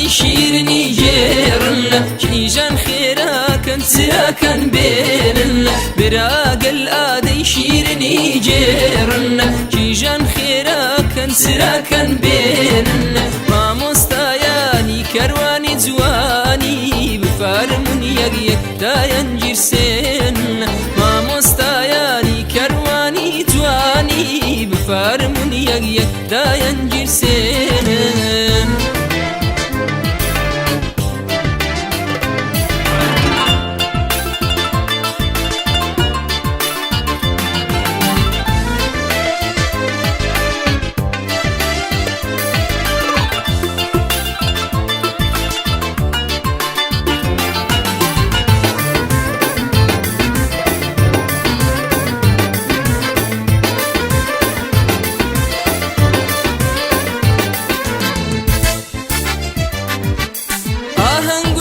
ئادەی شیرنی گێڕن کیژان خێراکەن سراکەن بێنن براگەل ئادەی شیرنی گێڕن کیژان خێراکەن سراکەن بێنن مامۆستایانی کەروانی جوانی بفەرمون یەک یەک دایەنگیرسێن مامۆستایانی کەروانی جوانی بفەرمون یەک یەک دایەنگیرسێن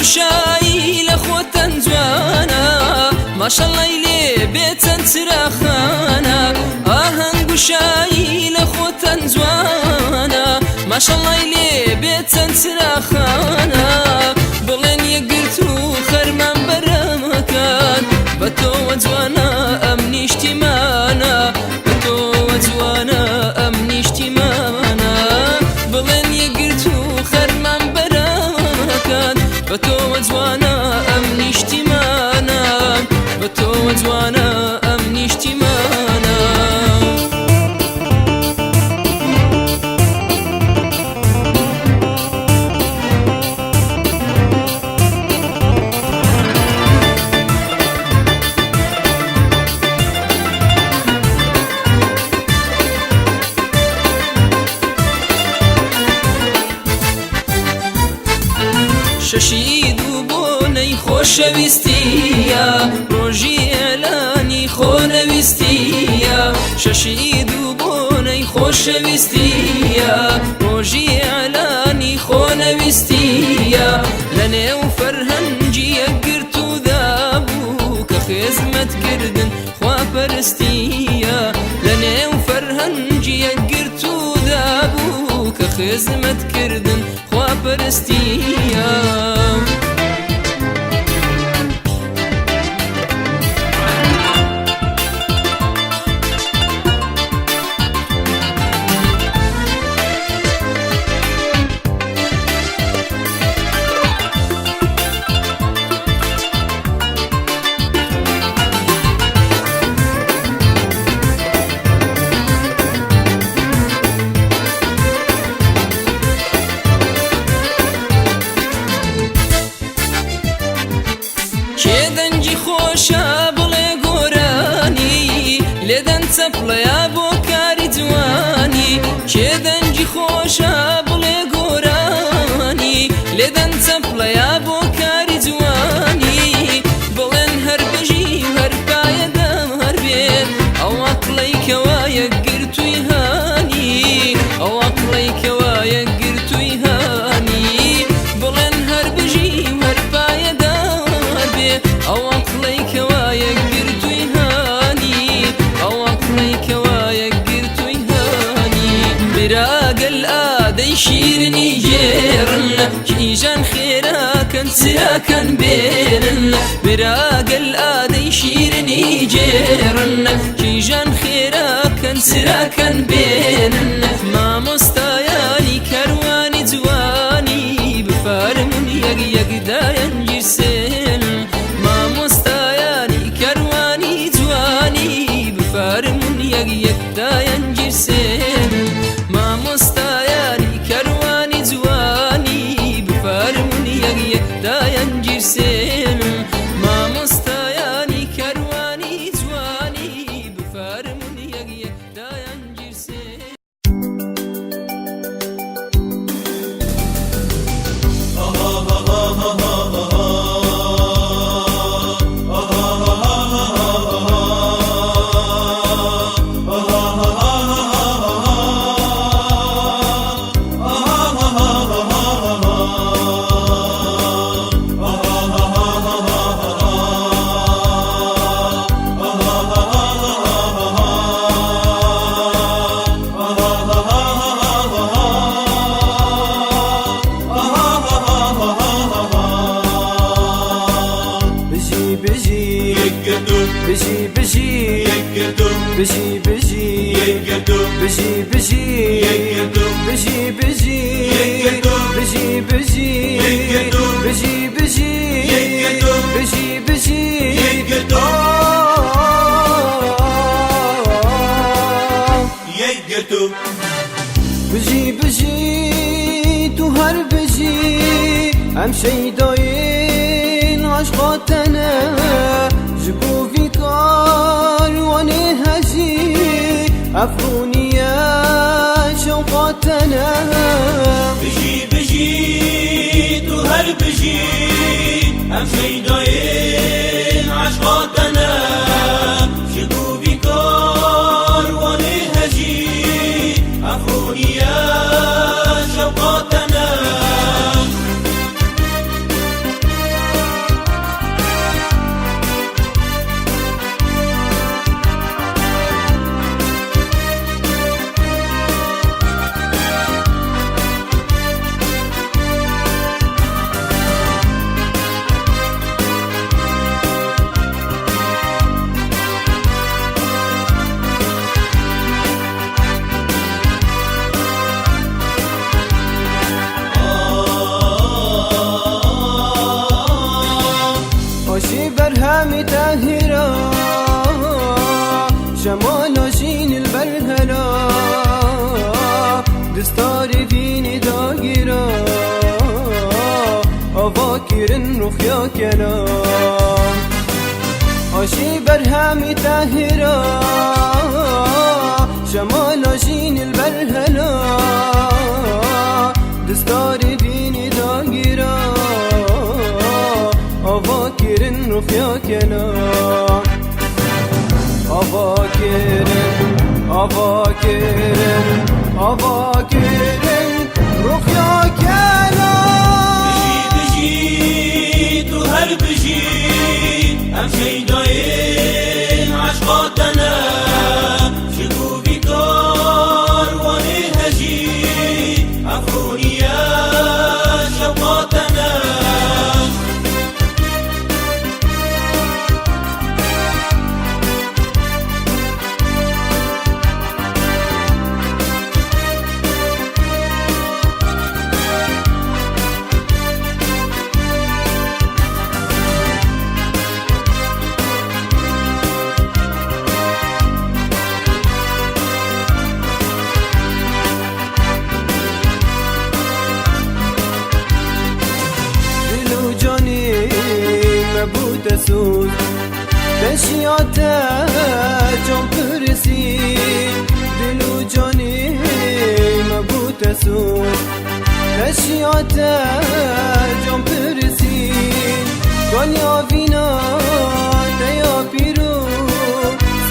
شایی لخوتن جوانا ماشالله لێ بێتەن چراخانە ئاهەنگ و شایی لەخۆتەن جوانە ماشالله لێ بێتەن چراخانە بڵێن یەکگرت و خەرمان بەرەمەکان بە تۆوە جوانە ئەم نیشتیمانە بە تۆوە جوانە ئەم نیشتیمانە بڵێن یەکگرت و خەرمان بەرەمەکان بە تۆوە جوانە ئەم نیشتیمانە بە تۆوە جوانە ئەم نیشتیمانە شەشی دوو بۆنەی خۆشەویستیە ڕۆژی ئێلانی خۆنەویستیە شەشی دوو بۆنەی خۆشەویستیە ڕۆژی ئێلانی خۆنەویستیە لە نێو فەرهەنگی یەکگرت و دابوو کە خێزمەتکردن خواپەرستیە لە نێو فەرهەنگی یەکگرت و دابوو کە خێزمەتکردن خواپەرستیە کێدەنگی خۆشە بڵێ گۆرانی لێدەن چەپڵەیە بۆ کاری جوانی کێدەنگی خۆشە بڵێ گۆرانی لێدەن چەپڵەیە بۆ کاری جوانی بڵێن هەر بژی هەر پایەدەم هەر بێن ئەو عەقڵەیکەوە یەکگرتووی هانی ئەو عەقڵەیکەوە یەکگرتووی هانی بڵێن هەر بژی هەر پایەدەم ئەو عەقڵەیکەوە یەکگرتووی هانی ئەو عەقڵەیکەوە یەکگرتووی هانی براگەل ئادەی شیرنی گێڕن کیژان خێراکەن سراکەن بێنن براگەل ئادەی شیرنی گێڕن کیژان خێراکەن سراکەن بێنن مامۆستایانی کەروانی جوانی بفەرمون یەک یەک دایەنگیرسێن مامۆستایانی کەروانی جوانی بفەرمون یەک یەک دایەنگیرسێن مامۆستایانی کەروانی جوانی بفەرمون یەک یەک دایەنگیرسێن مامۆستایانی کەروانی جوانی بفەرمون یەک یەک دایەنگیرسێن ha ha ha ha ha ha بژی بژی بژی بژی بژی بژی بژی بژی بژی بژی بژی بژی بژی بژی بژی بژی تو هر بژی ام شیداین عشقاتنا جبو في كارواني هجي أفروني يا شوقاتنا بجي بجي تهر بجي أم شيداين عشقاتنا جبو في كارواني هجي أفروني يا شوقاتنا برهامي تاهرة جمال جين البرهلة دستاري فيني داقرة أفاكر الرخيا كلام عشي برهامي تاهرة جمال جين البرهلة دستاري فيني داقرة أفاكر رخيا كلام أفاكر أفاكر أفاكر رخيا كلام بجي بجي تهر بجي أم شيداين عشقاتنا شكو في كارواني هجي أفروني يا شوقاتنا تسوز بشياتا جون برسي دلو جاني مبو تسوز بشياتا جون برسي قاليا فينا تيا بيرو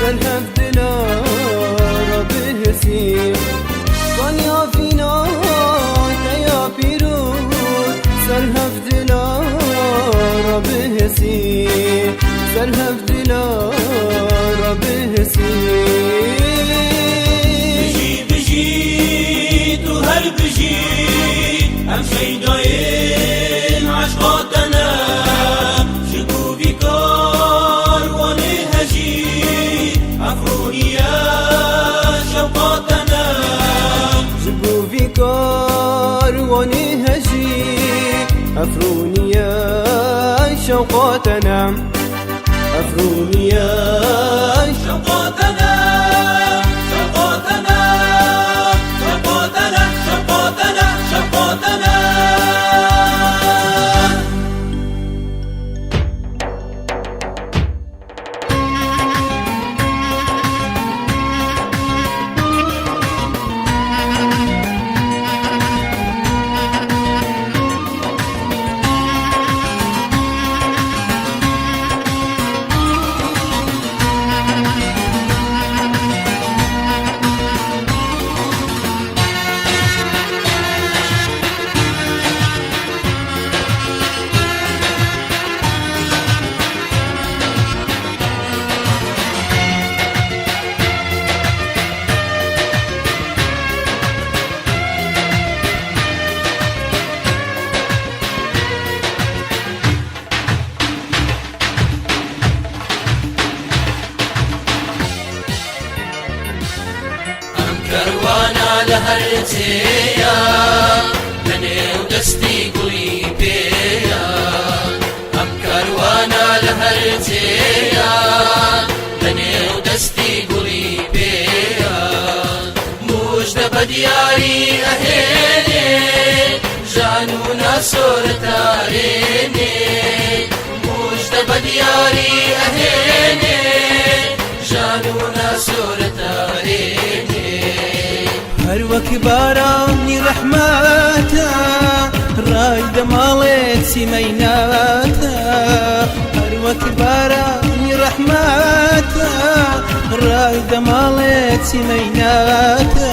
سرهف دلا ربهسي قاليا فينا تيا بيرو سرهف دلا ربهسي سرهف دلا ربهسي بجي بجي تهر بجي أم شيداين عشقاتنا شكو في كارواني هجي أفروني يا شوقاتنا جبو في كارواني هجي أفروني يا شوقاتنا أفروني يا شوقاتنا شوقاتنا شوقاتنا شوقاتنا شوقاتنا هەرچەیە لەنێو دەستی گوڵی پێیە ئەم کاروانە لە هەرچەیە لەنێو دەستی گوڵی پێیە موژدە بە دیاری ئەهێنێ ژان و ناسۆرەتارێنێ موژدە بە دیاری ئەهێنێ ژان و ناسۆرەتارێنێ هەر وەک بارانی ڕەحمەتە ڕای دەماڵێت سیمەیناتە هەر وەک بارانی ڕەحمەتە ڕای دەماڵێت سیمەیناتە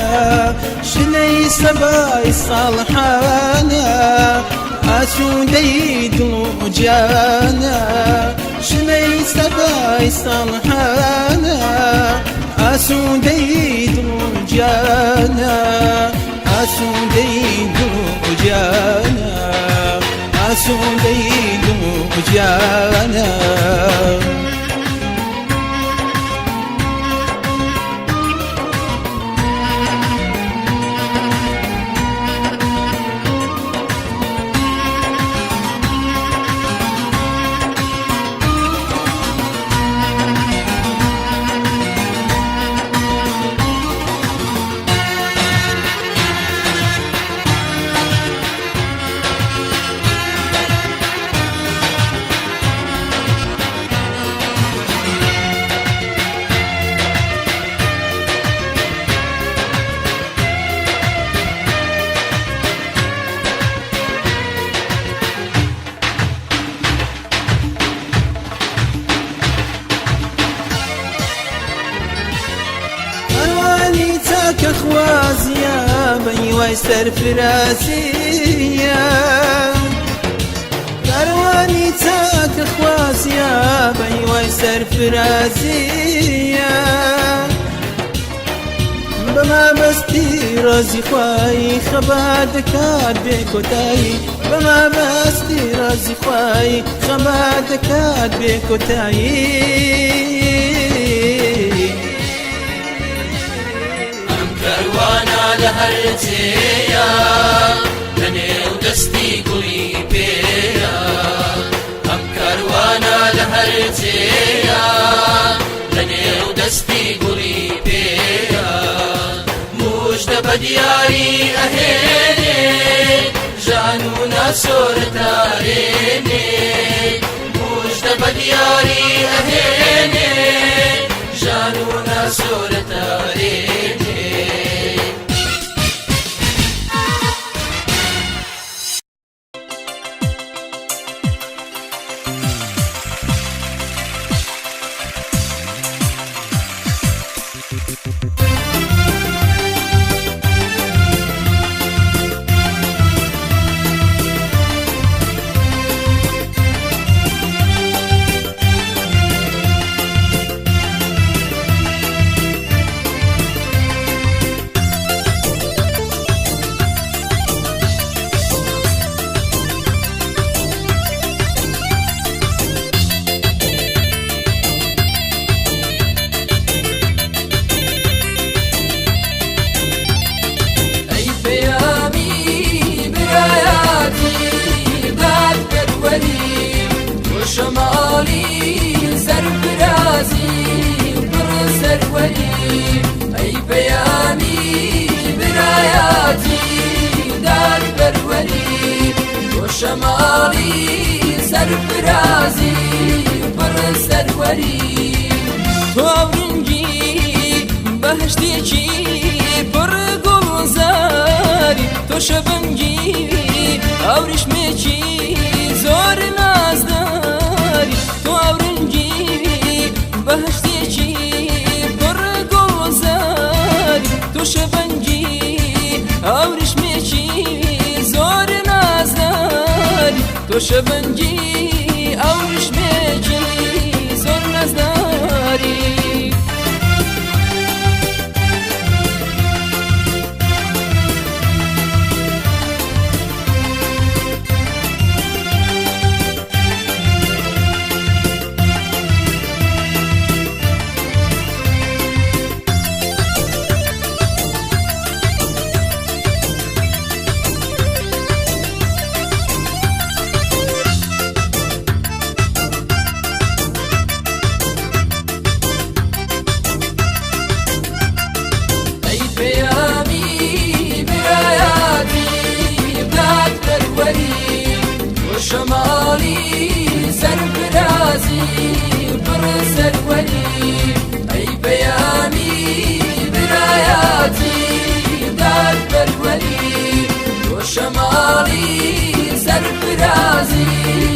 شنەی سەبای ساڵحانە ئاسوودەی دڵ و جانە شنەی سەبای ساڵحانە ئاسوودەی دڵ و جانە ئاسوودەی دڵ و جانە ئاسوودەی دڵ و جانە کە خوازیە بەیوای سەرفرازیە کاروانی چاکە خوازیە بەیوای سەرفرازیە بەمابەستی ڕازی خوای خەبار دەکات بێ کۆتایی بەمابەستی ڕازی خوای خەبار دەکات بێ کۆتایی کاروانە لە هەرچەیە لەنێو دەستی گوڵی پێیە ئەم کاروانە لە هەرچەیە لەنێو دەستی گوڵی پێیە موژدە بە دیاری ئەهێنێ ژان و ناسۆرەتارێنێ موژدە بە دیاری ئەهێنێ ژان و ناسۆرەتارێنێ أي بيامي براياتي دار برولي وشمالي سرفرازي بر سروري تورنجي بهشتيكي بر گلزاري تو شبنجي او رشميكي زور نازداري تورنجي بهشتيكي تو شبنجی او رشمێکی زۆر نازداری تو شبنجی او رشمێکی زۆر نازداری شمالي سرفرازي برسل ولي أي بياني براياتي دار بالولي وشمالي سرفرازي